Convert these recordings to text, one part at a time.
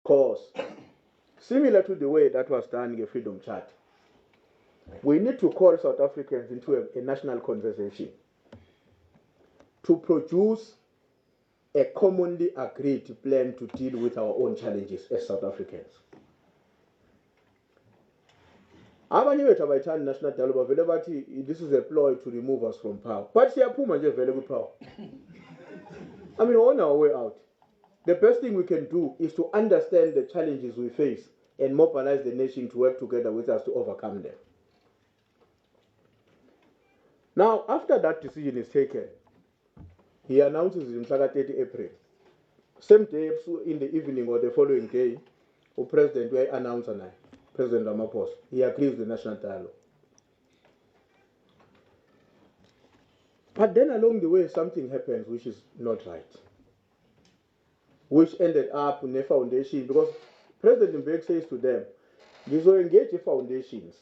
Because similar to the way that was done in the Freedom Charter, we need to call South Africans into a national conversation to produce a commonly agreed plan to deal with our own challenges as South Africans. Abanye bethu abayithandi national dialogue bavele bathi this is a ploy to remove us from power. But siyaphuma nje vele kwi-power. I mean, on our way out, the best thing we can do is to understand the challenges we face and mobilize the nation to work together with us to overcome them. Now, after that decision is taken, he announces in 30 April. Same day, in the evening or the following day, the president will announce, President Ramaphosa, he agrees with the national dialogue. But then along the way, something happens which is not right, which ended up in a foundation, because President Mbeki says to them, these will engage the foundations,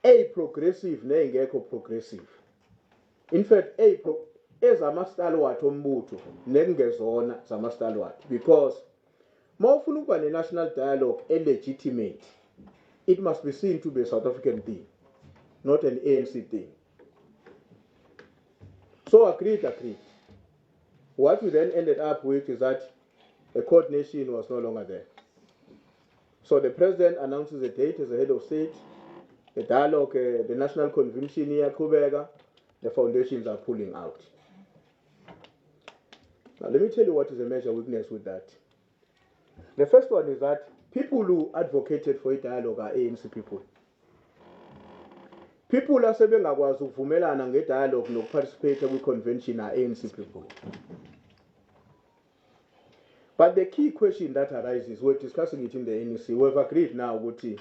a progressive, nengekho progressive. In fact, ezamastalwat ombutho nengezona zamastalwat, because mawufuna ukuba ne-national dialogue legitimate, it must be seen to be a South African thing, not an ANC thing. So agreed. What we then ended up with is that a coordination was no longer there. So the president announces a date as the head of state, the dialogue, the national convention here, Kubega, the foundations are pulling out. Now let me tell you what is a major weakness with that. The first one is that people who advocated for a dialogue are ANC people. People who are sebengakwazi ukuvumelana nge-dialogue nokuparticipate kwi-convention are ANC people. But the key question that arises, we're discussing it in the NEC, we've agreed now that the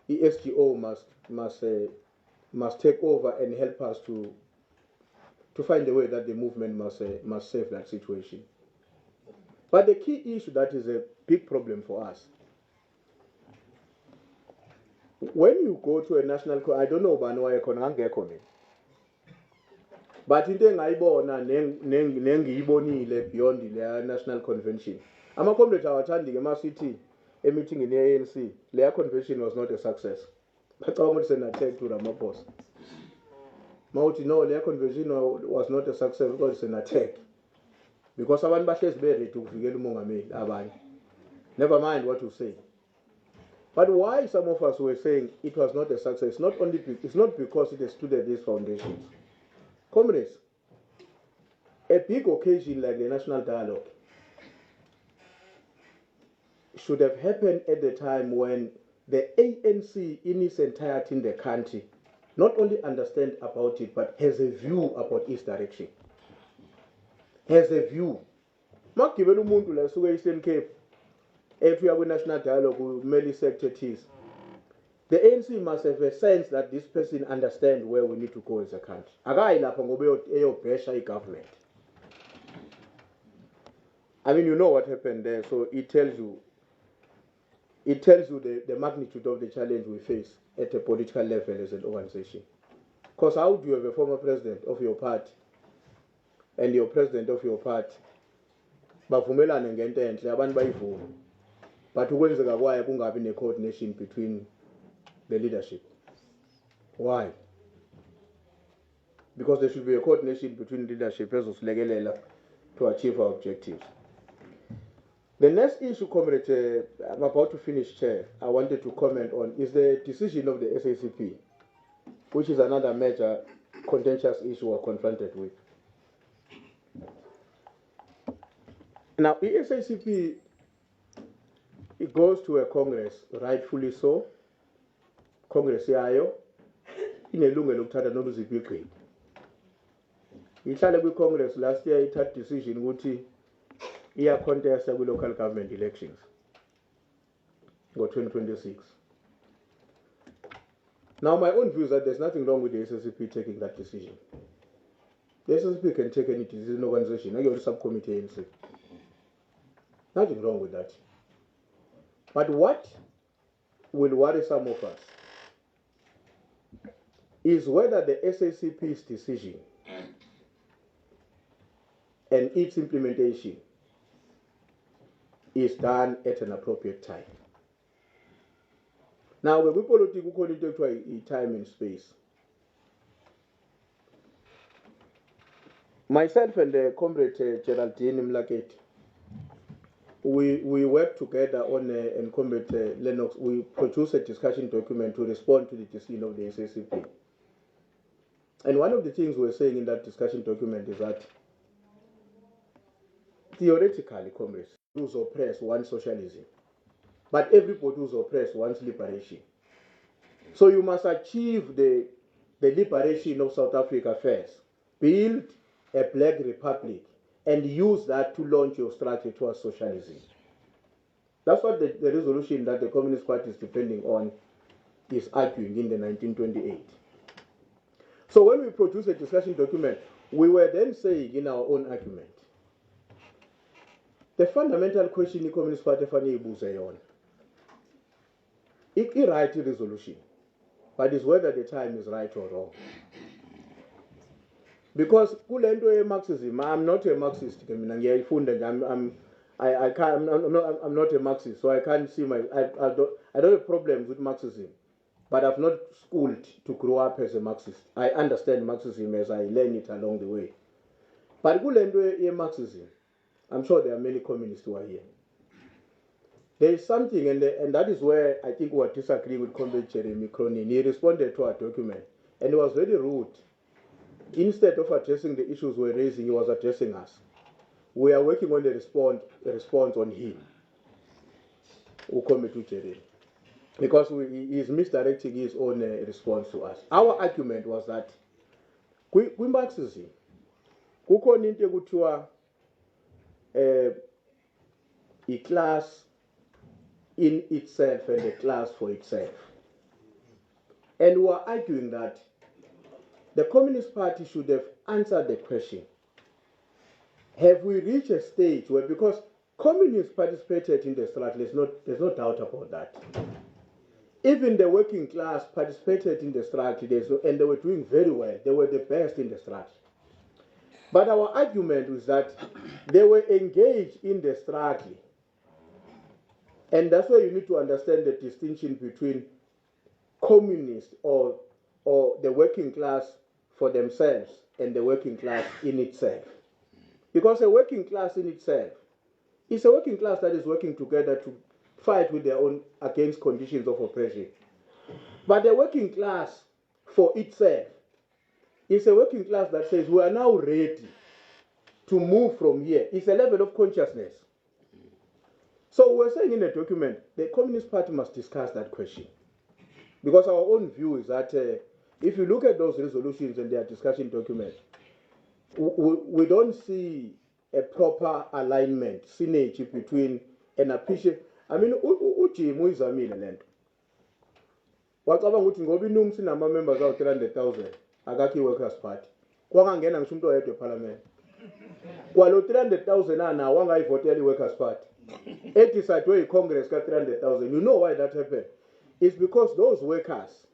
SGO must take over and help us to find a way that the movement must save that situation. But the key issue that is a big problem for us, when you go to a national, I don't know why but into engayibona nengiyibonile beyond the national convention, ama-comrades awathandi-ke masithi emithingini ye-ANC, leya convention was not a success. Bacabanga ukuthi sen-attack to Ramaphosa. Mawuthi no, leya convention was not a success because it's an attack. Because abantu bahlezi be-ready ukuvikela umongameli abanye. Never mind what you say. But why some of us were saying it was not a success, it's not because it excluded these foundations. Comrades, a big occasion like the national dialogue should have happened at the time when the ANC in its entirety in the country not only understand about it, but has a view about its direction. Has a view. Makugibela umuntu la suka Eastern Cape, if we have a national dialogue with many sectors, the ANC must have a sense that this person understands where we need to go as a country. Akayi lapha ngoba eyobhesha i-government. I mean, you know what happened there, so it tells you the magnitude of the challenge we face at the political level as an organization. Because how do you have a former president of your party and your president of your party bavumelane ngento enhle abantu bayivume, but ukwenzeka kwayo kungabi ne-coordination between the leadership? Why? Because there should be a coordination between leadership to achieve our objectives. The next issue, comrade, I'm about to finish, Chair, I wanted to comment on is the decision of the SACP, which is another major contentious issue we're confronted with. Now, the SACP, it goes to a Congress, rightfully so. Congress yayo inelungelo lokuthatha noluziphi iqembu. Ihlale kwi-Congress last year ithatha decision ukuthi contest with local government elections for 2026. Now, my own view is that there's nothing wrong with the SSCP taking that decision. The SSCP can take any decision in organization, not your subcommittee ANC. Nothing wrong with that. But what will worry some of us is whether the SACP's decision and its implementation is done at an appropriate time. Now, when we politics, we call it time and space. Myself and the comrade Geraldine Mlaketi, we work together on and comrade Lennox. We produce a discussion document to respond to the decision of the SACP. And one of the things we're saying in that discussion document is that theoretically, comrades, who's oppressed wants socialism, but everybody who's oppressed wants liberation. So you must achieve the liberation of South Africa first, build a black republic, and use that to launch your strategy towards socialism. That's what the resolution that the Communist Party is depending on is arguing in the 1928. So when we produce a discussion document, we were then saying in our own argument, the fundamental question the Communist Party fanele ibuze yona, it right resolution, but it's whether the time is right or wrong. Because kulento Marxism, I'm not a Marxist. I'm not a Marxist, so I can't see I don't have problems with Marxism, but I've not schooled to grow up as a Marxist. I understand Marxism as I learn it along the way. But kulento Marxism, I'm sure there are many communists who are here. There is something, and that is where I think we disagree with Comrade Jeremy Cronin. He responded to our document, and he was very rude. Instead of addressing the issues we're raising, he was addressing us. We are working on a response on him, because he is misdirecting his own response to us. Our argument was that Marxism, kukhona into ekuthiwa a class in itself and a class for itself. And we are arguing that the Communist Party should have answered the question, have we reached a stage where, because communists participated in the struggle, there's no doubt about that. Even the working class participated in the struggle, and they were doing very well. They were the best in the struggle. But our argument was that they were engaged in the struggle. And that's why you need to understand the distinction between communists or the working class for themselves and the working class in itself. Because a working class in itself is a working class that is working together to fight with their own against conditions of oppression. But the working class for itself is a working class that says we are now ready to move from here. It's a level of consciousness. So we're saying in the document, the Communist Party must discuss that question. Because our own view is that if you look at those resolutions and their discussion document, we don't see a proper alignment, synergy between an appreciation. I mean, Jim uyizamile lento. Wacabanga ukuthi ngoba inungu sinama members awu 300,000 akakhi workers party. Kwangangena ngisho umuntu oyedwa eParliament. Kwalo 300,000 anawo angayivotela iworkers party. Decided iCongress ka 300,000. You know why that happened? It's because those workers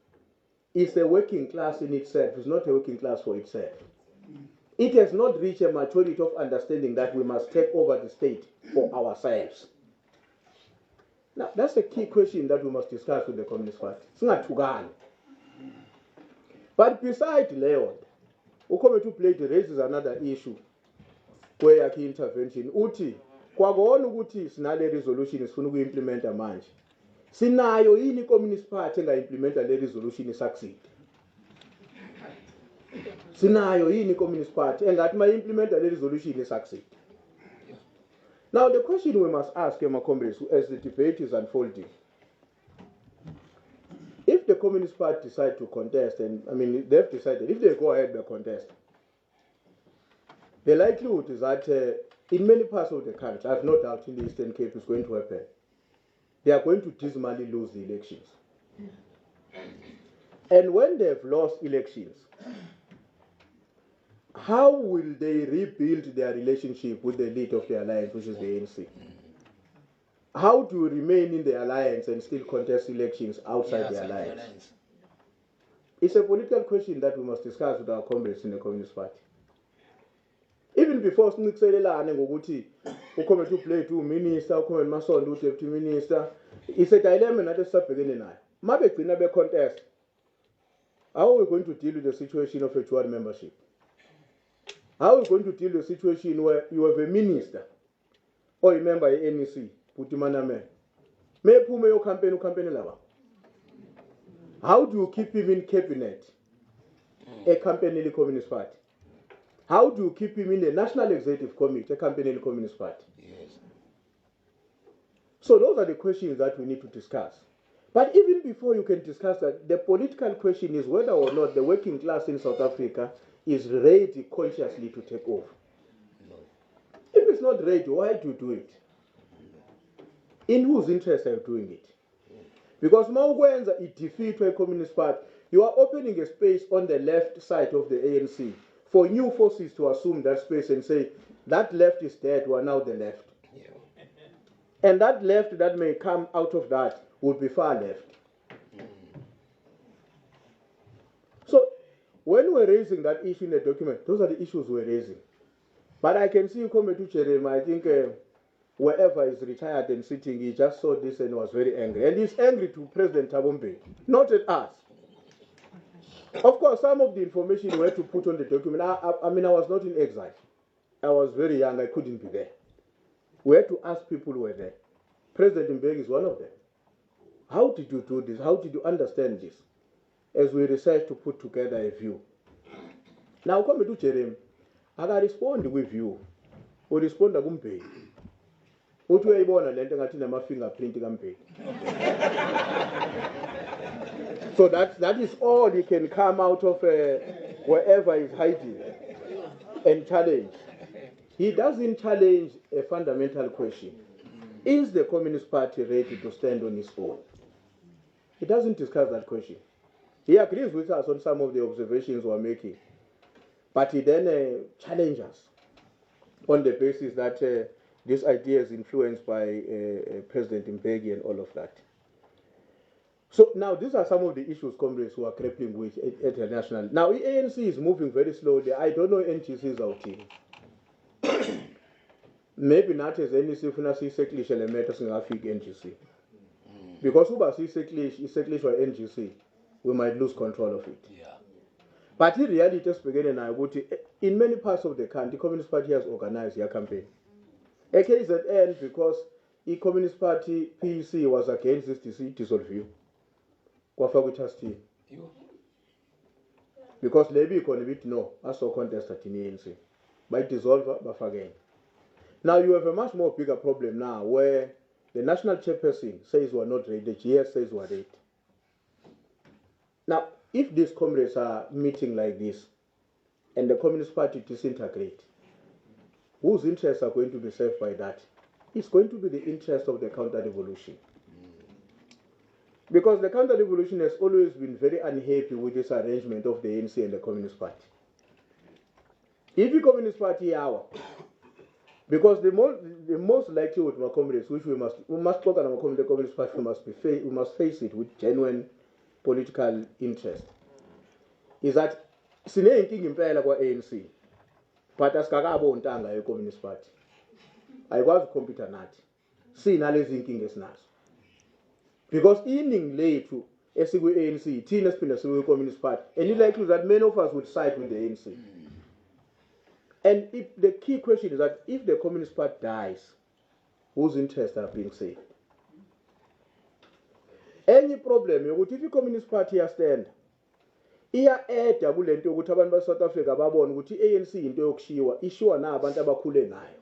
is a working class in itself. It's not a working class for itself. It has not reached a maturity of understanding that we must take over the state for ourselves. Now, that's a key question that we must discuss with the Communist Party. It's not Tugan. But besides Leon, Ukometu Plate raises another issue where key intervention. Uti, kwagona ukuthi sinale resolution isifuna ukuyimplementa manje. Sinayo yini Communist Party engayimplementa le resolution succeed? Sinayo yini Communist Party engathi mayimplementa le resolution succeed? Now the question we must ask, my comrades, as the debate is unfolding, if the Communist Party decide to contest, and I mean they've decided, if they go ahead with contest, the likelihood is that in many parts of the country, I have no doubt in the Eastern Cape is going to happen, they are going to dismally lose the elections. And when they've lost elections, how will they rebuild their relationship with the lead of the alliance, which is the ANC? How do you remain in the alliance and still contest elections outside the alliance? It's a political question that we must discuss with our comrades in the Communist Party. even before sincikiselelane ngokuthi uComrade uBlade uminister, uComrade Masondo uDeputy Minister, it's a dilemma nathi sisabhekene nayo. Mabegcina becontest, how are we going to deal with the situation of a dual membership? How are we going to deal with the situation where you have a minister or a member of NEC, Putimaname? Maybe your campaign lava. How do you keep him in cabinet, a campaign in the Communist Party? How do you keep him in the National Executive Committee, a campaign in the Communist Party? Yes. So those are the questions that we need to discuss. But even before you can discuss that, the political question is whether or not the working class in South Africa is ready consciously to take over. No. If it's not ready, why do you do it? In whose interest are you doing it? Because Mawuwenza it defeat a Communist Party, you are opening a space on the left side of the ANC for new forces to assume that space and say, that left is dead, we are now the left. Yeah. And that left that may come out of that would be far left. So when we're raising that issue in the document, those are the issues we're raising. But I can see Comrade Cherema, I think wherever he's retired and sitting, he just saw this and was very angry. And he's angry to President Thabo Mbeki, not at us. Of course, some of the information we had to put on the document, I mean, I was not in exile. I was very young, I couldn't be there. We had to ask people who were there. President Mbeki is one of them. How did you do this? How did you understand this? As we research to put together a view. Now, come to Jerem, I can respond with you. We respond to Mbeki. What do you want to learn? I my fingerprint Mbeki. So that is all he can come out of wherever he's hiding and challenge. He doesn't challenge a fundamental question. Is the Communist Party ready to stand on its own? He doesn't discuss that question. He agrees with us on some of the observations we're making. But he then challenges us on the basis that this idea is influenced by President Mbeki and all of that. So now these are some of the issues comrades who are grappling with at the national. Now the ANC is moving very slowly. I don't know NGC's outing. Maybe not as NEC funa siseklishe le matter singafika NGC. Because uba siseklishwa NGC, we might lose control of it. Yeah. But in reality, in many parts of the country, the Communist Party has organized their campaign. A case at end because the Communist Party PEC was against this dissolve. Because Lebi economic no, I saw contest at the ANC. By dissolve, but again. Now you have a much more bigger problem now where the national chairperson says we're not ready, the GS says we're ready. Now, if these comrades are meeting like this and the Communist Party disintegrate, whose interests are going to be served by that? It's going to be the interest of the counter-revolution. Because the counter-revolution has always been very unhappy with this arrangement of the ANC and the Communist Party. If the Communist Party are because the most likely with my comrades, which we must talk about the Communist Party, we must face it with genuine political interest, is that sineyinkinga impela kwa ANC, but asikakabo untanga ye Communist Party. Ayikwazi ukukhompyutha nathi. Sinalezi inkinga esinazo. Because iningi lethu esikwi ANC, thina siphinde sikwi Communist Party, and it's likely that many of us would side with the ANC. And if the key question is that if the Communist Party dies, whose interests are being saved? Any problem, if the Communist Party stand, iya-eda kule nto ukuthi abantu ba-South Africa babone ukuthi i-ANC into yokushiwa ishiwa na abantu abakhule nayo.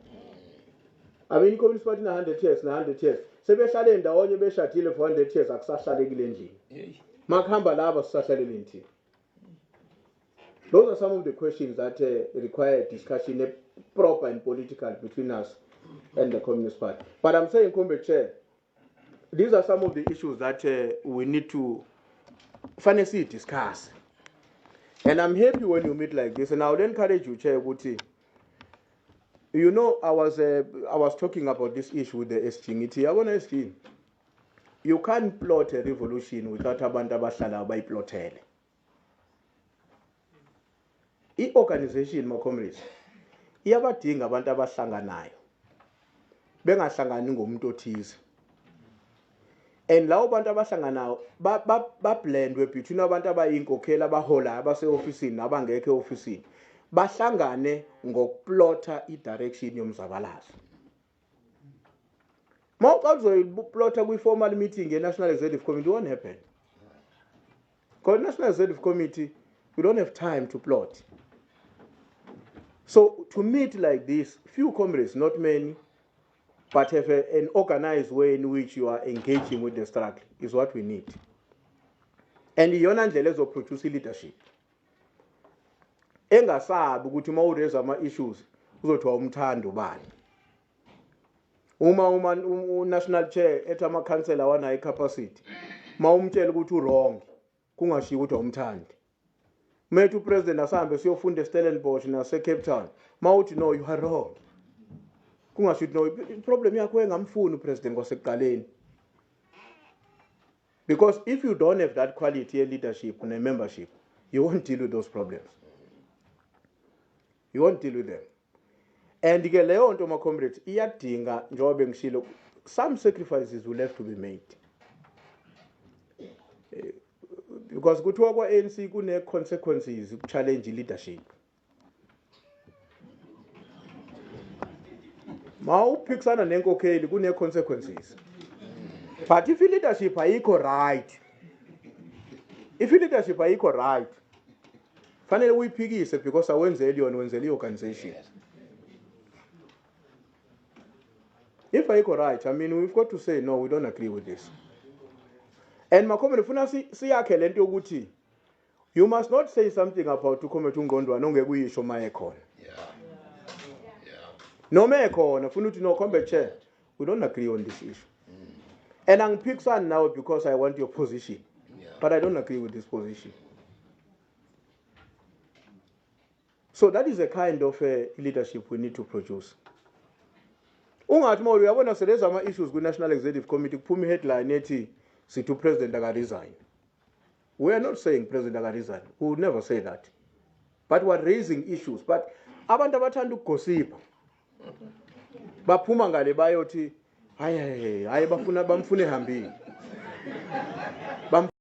I mean, i-Communist Party na 100 years na 100 years sebehlale ndawonye beshadile for 100 years akusahlalekile endlini. Makuhamba laba sisahlalele endlini. Those are some of the questions that require discussion, proper and political, between us and the Communist Party. But I'm saying, Comrade Chair, these are some of the issues that we need to finally discuss. And I'm happy when you meet like this, and I would encourage you, Chair Guti. You know, I was talking about this issue with the SGNT. I want to ask you, you can't plot a revolution without abantu abahlala bayiplotele. I-organization, my comrades, iyabadinga abantu abahlanganayo bengahlangani ngomuntu othize. And lawo bantu abahlanganayo ba-blendwe between abantu abayinkokheli abahola abase-ofisini nabangekho e-ofisini, bahlangane ngokuplotha i-direction yomzabalazo. Mawuqala uzoyiplotha kwi-formal meeting ye-National Executive Committee, it won't happen. Because National Executive Committee, we don't have time to plot. So to meet like this, few comrades, not many, but have an organized way in which you are engaging with the struggle is what we need. And iyona ndlela ezoproduce leadership. Engasabi ukuthi uma uraise ama-issues uzothiwa umthando bani. Uma national chair ethi ama-councillor awanayo i-capacity, ma umtshela ukuthi u-wrong, kungashiwo ukuthi umthandi. Methi upresident asahambe siyofunda eStellenbosch nase-Cape Town, ma uthi no, you are wrong. Kungashiwo no, problem yakho engamfuni upresident kwasekuqaleni. Because if you don't have that quality in leadership and membership, you won't deal with those problems. You won't deal with them. And ke leyo nto ma comrades iyadinga njengoba ngishilo, some sacrifices will have to be made. Because kuthiwa kwa-ANC kune-consequences challenge leadership. Ma uphikisana nenkokheli kune-consequences. But if leadership ayikho right, fanele uyiphikise because awenzeli yona, wenzeli i-organization. If ayikho right, I mean, we've got to say, no, we don't agree with this. And makomere funa siyakhe lento yokuthi you must not say something about uKhomethu uNgqondwana ongeke uyisho maye khona. Noma ekhona funa uthi no combat chair, we don't agree on this issue. And angiphikisani now because I want your position. But I don't agree with this position. So that is the kind of leadership we need to produce. Ungathi mawuli uyabona seleza ama-issues ku-National Executive Committee kuphuma i-headline ethi sithi upresident aka-resign. We are not saying president aka-resign. We would never say that. But we are raising issues. But abantu abathanda ukugosipha baphuma ngale bayothi hayi bamfune ehambile.